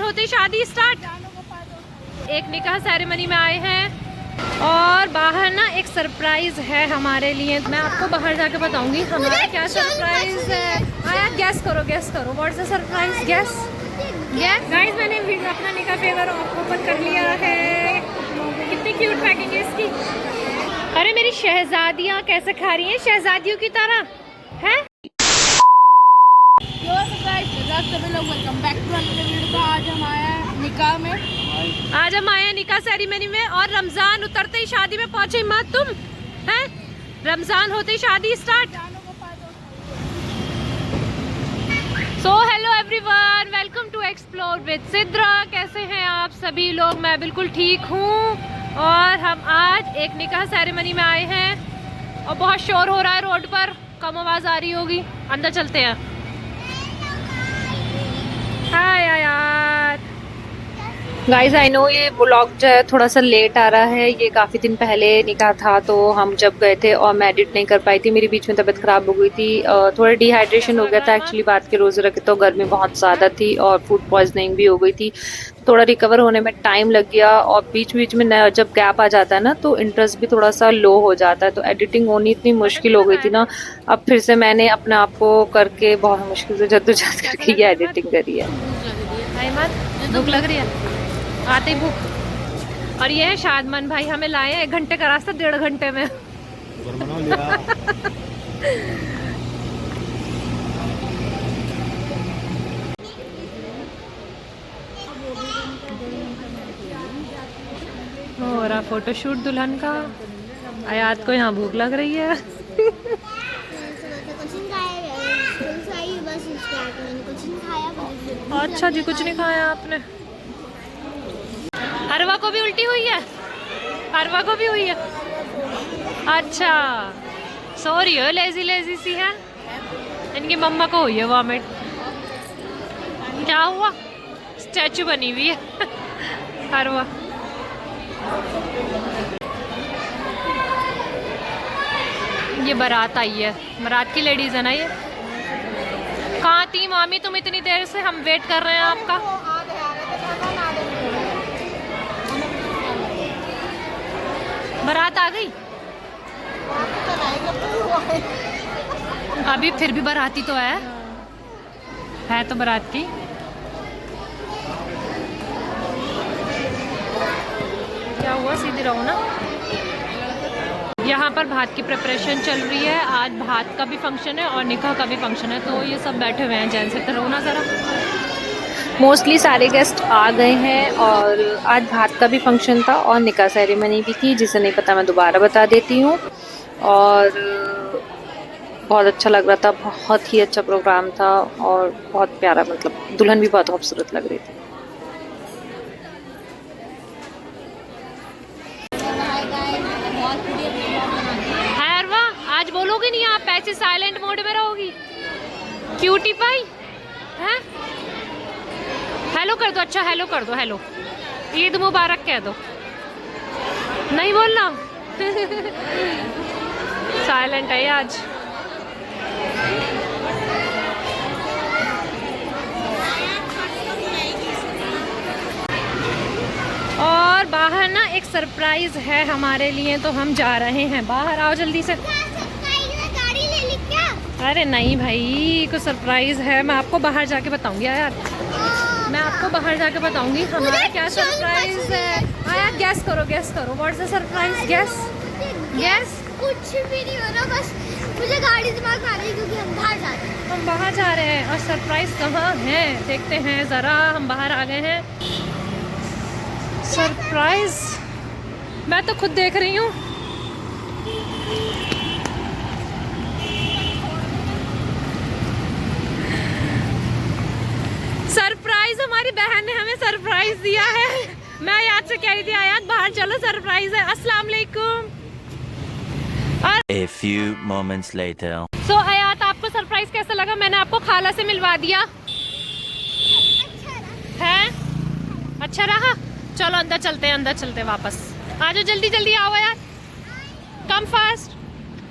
होते ही शादी स्टार्ट। एक निकाह सेरेमनी में आए हैं और बाहर ना एक सरप्राइज है हमारे लिए। मैं आपको बाहर जाके बताऊंगी हमारा क्या सरप्राइज है। आया गैस करो what's the surprise. Gas guys मैंने अपना निकाह पेपर ओपन कर लिया है। कितनी क्यूट पैकिंग है इसकी। अरे मेरी शहजादियाँ कैसे खा रही हैं शहजादियों की तरह है। आज हम आए हैं निकाह सेरेमनी में और रमजान उतरते ही शादी में पहुंचे मत तुम हैं। रमजान होते ही शादी start. So hello everyone, welcome to explore with Sidra. कैसे हैं आप सभी लोग? मैं बिल्कुल ठीक हूँ। और हम आज एक निकाह सेरेमनी में आए हैं और बहुत शोर हो रहा है रोड पर। कम आवाज़ आ रही होगी, अंदर चलते हैं। हाय यार गाइस, आई नो ये व्लॉग जो है थोड़ा सा लेट आ रहा है। ये काफ़ी दिन पहले निकाह था तो हम जब गए थे और मैं एडिट नहीं कर पाई थी। मेरी बीच में तबीयत ख़राब हो गई थी, थोड़ा डिहाइड्रेशन हो गया था एक्चुअली। बात के रोज़े रखे तो गर्मी बहुत ज़्यादा थी और फूड पॉइजनिंग भी हो गई थी। थोड़ा रिकवर होने में टाइम लग गया और बीच बीच में जब गैप आ जाता है ना तो इंटरेस्ट भी थोड़ा सा लो हो जाता है। तो एडिटिंग होनी इतनी मुश्किल हो गई थी ना, अब फिर से मैंने अपने आप को करके बहुत मुश्किल से जद्दोजहद करके ये एडिटिंग करी है। भूख लग रही है, आते ही भूख। और ये है शादमान भाई, हमें लाए हैं 1 घंटे का रास्ता 1.5 घंटे में। हो रहा फोटोशूट दुल्हन का। आयात को यहाँ भूख लग रही है। अच्छा जी, कुछ नहीं खाया आपने? अरवा को भी उल्टी हुई है? अरवा को भी हुई है? अच्छा, सॉरी हो, लेजी सी है। इनकी मम्मा को हुई है वॉमिट। क्या हुआ? स्टैचू बनी हुई है अरवा। ये बारात आई है, बारात की लेडीज है ना ये। कहाँ थी मामी तुम इतनी देर से? हम वेट कर रहे हैं आपका। बारात आ गई अभी, फिर भी बाराती तो है तो बाराती। क्या हुआ? सीधी रहो ना। यहाँ पर भात की प्रिपरेशन चल रही है। आज भात का भी फंक्शन है और निकाह का भी फंक्शन है, तो ये सब बैठे हुए हैं। जैन से रहो ना ज़रा। मोस्टली सारे गेस्ट आ गए हैं और आज भात का भी फंक्शन था और निकाह सेरेमनी भी थी। जिसे नहीं पता मैं दोबारा बता देती हूँ। और बहुत अच्छा लग रहा था, बहुत ही अच्छा प्रोग्राम था और बहुत प्यारा, मतलब दुल्हन भी बहुत खूबसूरत लग रही थी। हाय अरवा, आज बोलोगी नहीं आप? ऐसे साइलेंट मोड में रहोगी? क्यूटी पाई है? हेलो कर दो। अच्छा हेलो कर दो। हेलो, ईद मुबारक कह दो। नहीं बोलना साइलेंट है आज। और बाहर ना एक सरप्राइज है हमारे लिए, तो हम जा रहे हैं बाहर। आओ जल्दी से। गाड़ी ले ली क्या? अरे नहीं भाई, कुछ सरप्राइज है। मैं आपको बाहर जाके बताऊंगी यार। मैं आपको बाहर जाके बताऊंगी हमारा क्या सरप्राइज है। आया गैस करो व्हाट्स द सरप्राइज। गैस कुछ भी नहीं हो रहा, बस मुझे गाड़ी दिमाग में आ रही है क्योंकि हम बाहर जा रहे हैं। हम बाहर जा रहे हैं और सरप्राइज कहाँ है देखते हैं ज़रा। हम बाहर आ गए हैं। सरप्राइज मैं तो खुद देख रही हूँ। सरप्राइज हमारी बहन ने हमें सरप्राइज दिया है। मैं याद से कह रही थी आयात बाहर चलो, सरप्राइज है। अस्सलाम वालेकुम। A few moments later. So आयात, आपको सरप्राइज कैसा लगा? मैंने आपको खाला से मिलवा दिया है। अच्छा रहा? चलो अंदर चलते हैं वापस। आ जाओ जल्दी आओ यार, कम फास्ट।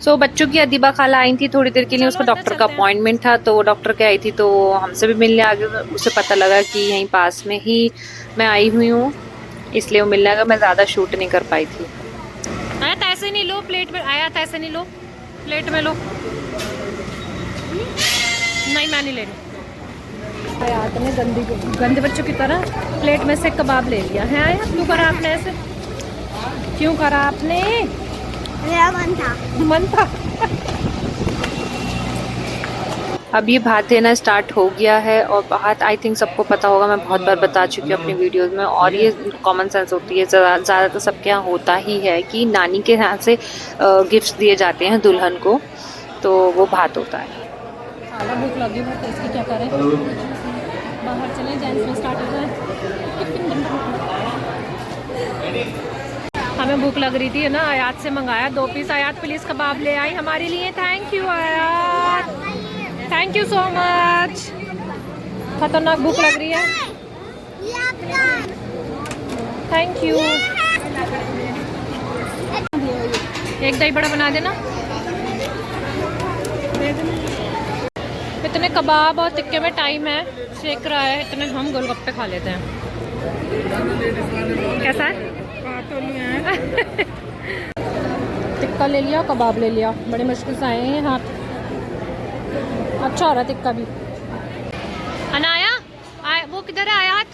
सो बच्चों की अदीबा खाला आई थी थोड़ी देर के लिए, उसका डॉक्टर का अपॉइंटमेंट था तो वो डॉक्टर के आई थी, तो हमसे भी मिलने आ गए। उसे पता लगा कि यहीं पास में ही मैं आई हुई हूँ, इसलिए वो मिलने आ गया। मैं ज़्यादा शूट नहीं कर पाई थी। आया ऐसे नहीं लो प्लेट में, आया ऐसे नहीं लो प्लेट में लो। नहीं मैं नहीं ले रही। आयात ने गंदे बच्चों की तरह प्लेट में से कबाब ले लिया है। आया क्यों करा आपने ऐसे, क्यों करा आपने? मेरा मन था। अब ये भात देना स्टार्ट हो गया है, और भात आई थिंक सबको पता होगा, मैं बहुत बार बता चुकी हूँ अपनी वीडियोस में, और ये कॉमन सेंस होती है, ज़्यादातर सबके यहाँ होता ही है कि नानी के यहाँ से गिफ्ट्स दिए जाते हैं दुल्हन को, तो वो भात होता है। खाना भूख लगी है तो इसकी क्या करें, बाहर चलें, जेंट्स में स्टार्ट हो जाए। हमें भूख लग रही थी ना, आयात से मंगाया 2 पीस। आयात प्लीज़ कबाब ले आई हमारे लिए। थैंक यू आयात, थैंक यू सो मच। खतरनाक भूख लग रही है। Thank you. एक दही बड़ा बना देना। इतने कबाब और टिक्के में टाइम है, सेक रहा है, इतने हम गोलगप्पे खा लेते हैं। कैसा है? टिक्का ले लिया, कबाब ले लिया, बड़ी मुश्किल से आए हैं हाथ। अच्छा हो रहा टिक्का भी। अनाया वो किधर है? आयात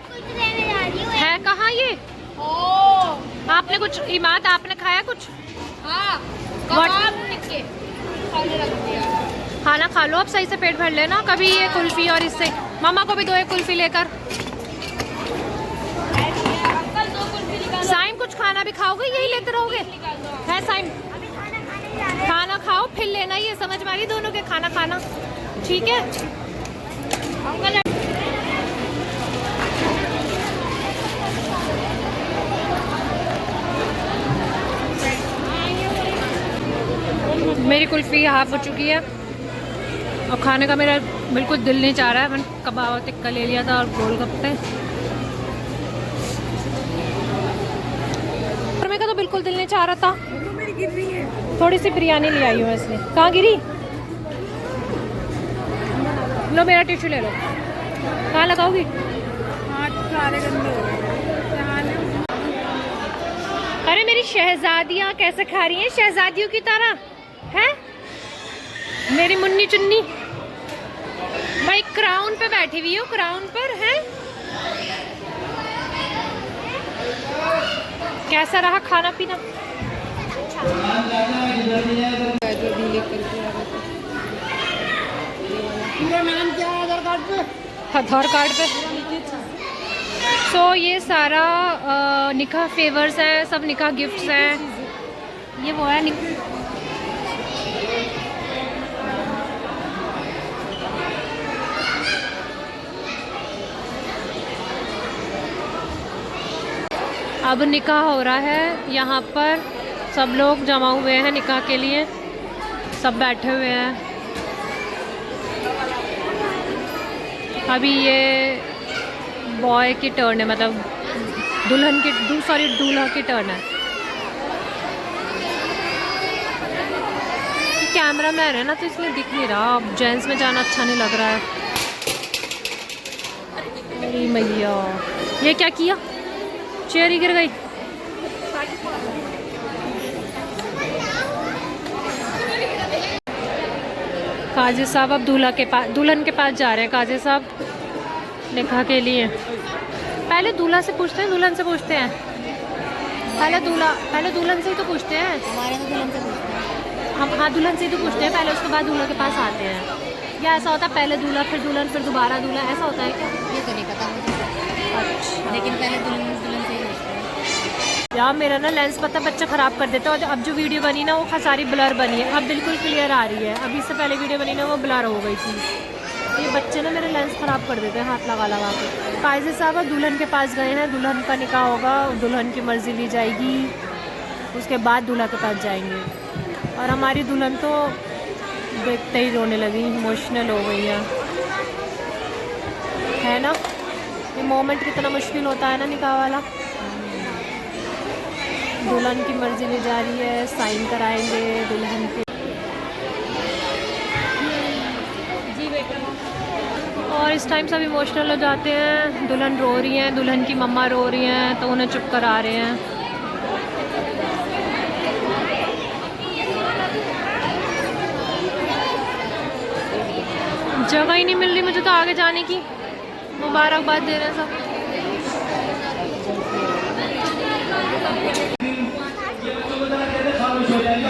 कुछ लेने जा रही हूँ। है कहाँ ये? आपने कुछ इमाद आपने खाया कुछ? हाँ, कबाब टिक्के खाने रख दिया। खाना खा लो अब, सही से पेट भर लेना। कभी ये कुल्फी, और इससे मामा को भी दो एक कुल्फी लेकर। साइम कुछ खाना भी खाओगे, यही लेते रहोगे? है साइम, खाना खाओ फिर लेना, ये समझ मारी दोनों के खाना खाना, ठीक है? मेरी कुल्फी हाफ हो चुकी है और खाने का मेरा बिल्कुल दिल नहीं चाह रहा है। मैंने कबाब और टिक्का ले लिया था और गोलगप्पे, और मेरे का तो बिल्कुल दिल नहीं चाह रहा था। थोड़ी सी बिरयानी ले आई हूँ इसलिए। कहाँ गिरी? लो मेरा टिश्यू ले लो। कहाँ लगाओगी? अरे मेरी शहजादियाँ कैसे खा रही हैं, शहजादियों की तरह है मेरी मुन्नी चुन्नी। भाई क्राउन पे बैठी हुई हो, क्राउन पर है। कैसा रहा खाना पीना? नाम क्या है आधार कार्ड पे? आधार कार्ड पे। सो ये सारा निकाह फेवर्स हैं, सब निकाह गिफ्ट्स हैं। ये वो है अब निकाह हो रहा है यहाँ पर, सब लोग जमा हुए हैं निकाह के लिए, सब बैठे हुए हैं। अभी ये बॉय की टर्न है, मतलब दुल्हन की, दूल्हा की टर्न है। कैमरा मैन है ना तो इसलिए दिख नहीं रहा, अब जेंट्स में जाना अच्छा नहीं लग रहा है। अरे मैया, ये क्या किया? चेयर ही गिर गई। काजी साहब अब दुल्हन के पास जा रहे हैं। काजी साहब निकाह के लिए पहले दूल्हा से पूछते हैं, दुल्हन से पूछते हैं? पहले दुल्हन से ही तो पूछते हैं। हमारे तो दुल्हन से पूछते हैं। हम हाँ दुल्हन से ही तो पूछते हैं पहले, उसके बाद दूल्हा के पास आते हैं। या ऐसा होता है पहले दूल्हा फिर दुल्हन फिर दोबारा दूल्हा, ऐसा होता है क्या? ये तो नहीं पता मुझे। अच्छा, लेकिन पहले दुल्हन से ही पूछते हैं। यार मेरा ना लेंस पता बच्चा ख़राब कर देता है, और अब जो वीडियो बनी ना वो सारी ब्लर बनी है, अब बिल्कुल क्लियर आ रही है। अभी इससे पहले वीडियो बनी ना वो ब्लर हो गई थी। ये बच्चे ना मेरे लेंस ख़राब कर देते हैं हाथ लगा लगा के। काजी साहब दुल्हन के पास गए हैं, दुल्हन का निकाह होगा, दुल्हन की मर्ज़ी ली जाएगी, उसके बाद दूल्हा के पास जाएंगे। और हमारी दुल्हन तो देखते ही रोने लगी, इमोशनल हो गई है ना? ये मोमेंट कितना मुश्किल होता है ना निकाह वाला। दुल्हन की मर्जी ले जा रही है, साइन कराएंगे दुल्हन के। जी बेटा। और इस टाइम सब इमोशनल हो जाते हैं, दुल्हन रो रही है, दुल्हन की मम्मा रो रही हैं, तो उन्हें चुप करा रहे हैं। जगह ही नहीं मिल रही मुझे तो आगे जाने की। मुबारकबाद दे रहे हैं सब।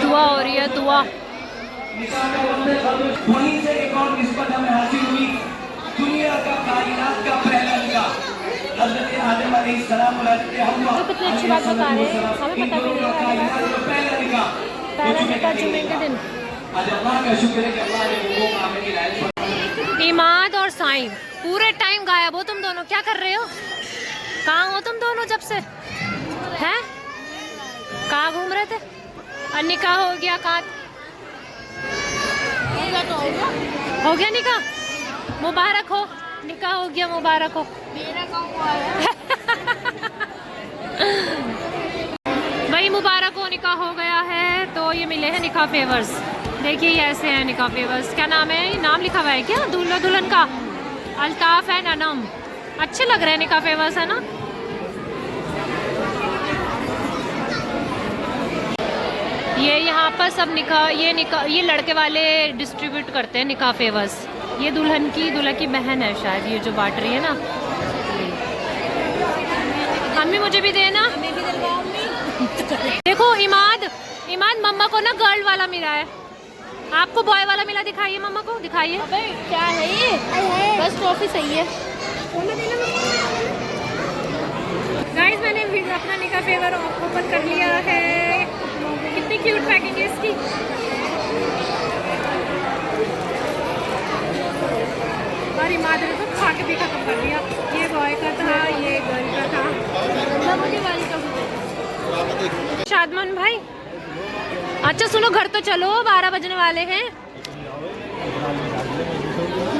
दुआ हो रही है, दुआ। वहीं से एक और निस्बत हमें हासिल हुई, दुनिया का कायनात का पहला निकाह हज़रत आदम अलैहिस्सलाम और हज़रत हव्वा। तो कितनी अच्छी बात बता रहे हैं, हमें पता भी नहीं है। कायनात का पहला निकाह, पहला निकाह जुमे के दिन। आज अल्लाह का शुक्र है कि अल्लाह ने लोगों को आने की हिदायत। इमाद और साइम पूरे टाइम गायब हो तुम दोनों, क्या कर रहे हो? कहाँ हो तुम दोनों जब से? हैं? कहाँ घूम रहे थे? और निकाह हो गया? कहाँ हो गया निकाह? मुबारक हो, निकाह हो गया, मुबारक हो। मेरा काम हुआ है। भाई मुबारक हो, निकाह हो गया है। तो ये मिले हैं निकाह फेवर्स। देखिए ये ऐसे हैं निकाह फेवर्स। क्या नाम है? ये नाम लिखा हुआ है क्या दूल्हा दुल्हन का? अल्ताफ एंड अनम। अच्छे लग रहे हैं निकाह फेवर्स, है ना? ये यहाँ पर सब निकाह, ये लड़के वाले डिस्ट्रीब्यूट करते हैं निकाह फेवर्स। ये दुल्हन की बहन है शायद, ये जो बांट रही है ना। अम्मी मुझे भी देना। देखो इमाद मम्मा को ना गर्ल वाला मिला है, आपको बॉय वाला मिला। दिखाइए मम्मा को, दिखाइए। अबे क्या है ये? बस ट्रॉफी सही है। गाइस मैंने अपना निकाह फेवर ओपन कर लिया है। कितनी क्यूट पैकिंग है इसकी। और इमाद ने तो खा के भी खत्म कर दिया। ये बॉय का था, ये गर्ल का था। शादमान भाई, अच्छा सुनो, घर तो चलो, 12 बजने वाले हैं।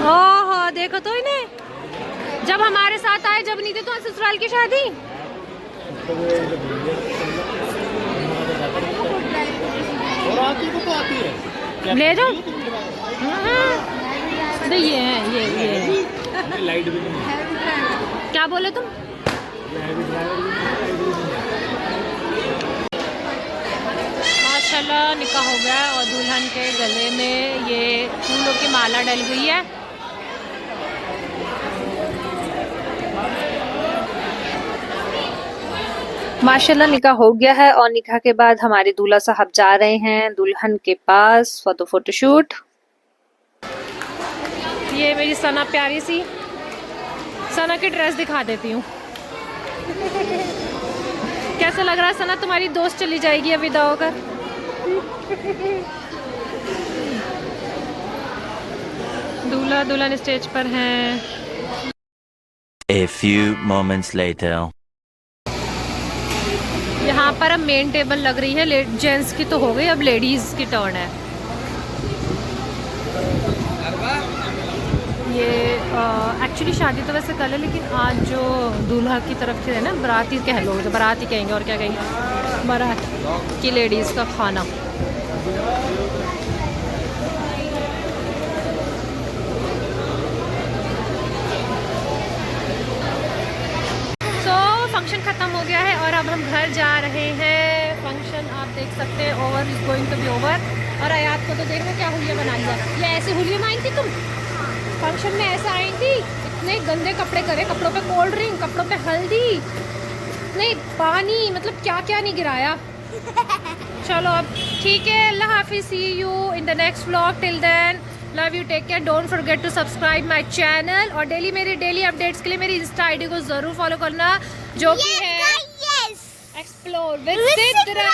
ओहो देखो तो इन्हें, जब हमारे साथ आए, जब नहीं थे तो ससुराल की शादी। ले जाओ। तो ये है, ये लाइट भी नहीं। क्या बोले तुम? माशाल्लाह निकाह हो गया और दुल्हन के गले में ये फूलों की माला डल गई है। माशाल्लाह निकाह हो गया है और निकाह के बाद हमारे दूल्हा साहब जा रहे हैं दुल्हन के पास फॉर द फोटोशूट। ये मेरी सना, प्यारी सी सना की ड्रेस दिखा देती हूँ। कैसा लग रहा है सना? तुम्हारी दोस्त चली जाएगी अब विदा होकर। दूल्हा दुल्हन स्टेज पर हैं। A few moments later. यहाँ पर अब मेन टेबल लग रही है। जेंट्स की तो हो गई, अब लेडीज की टर्न है। ये एक्चुअली शादी तो वैसे कल है, लेकिन आज जो दूल्हा की तरफ से है ना, बाराती कह लो, जो बाराती कहेंगे और क्या कहेंगे, बारात की लेडीज़ का खाना। फंक्शन ख़त्म हो गया है और अब हम घर जा रहे हैं। फंक्शन आप देख सकते हैं, over is going to be over. और आयात को तो देखो क्या हुलिया बना लिया। ये ऐसे हुलिया में आई थी तुम? फंक्शन में ऐसा आई थी? इतने गंदे कपड़े करे, कपड़ों पे कोल्ड ड्रिंक, कपड़ों पे हल्दी, नहीं पानी, मतलब क्या क्या नहीं गिराया। चलो अब ठीक है, अल्लाह हाफिज़, see you in the next vlog. Till then love you, take care, don't forget to subscribe my channel. और डेली अपडेट्स के लिए मेरी इंस्टा आईडी को ज़रूर फॉलो करना, जो कि है एक्सप्लोर विद सिद्रा।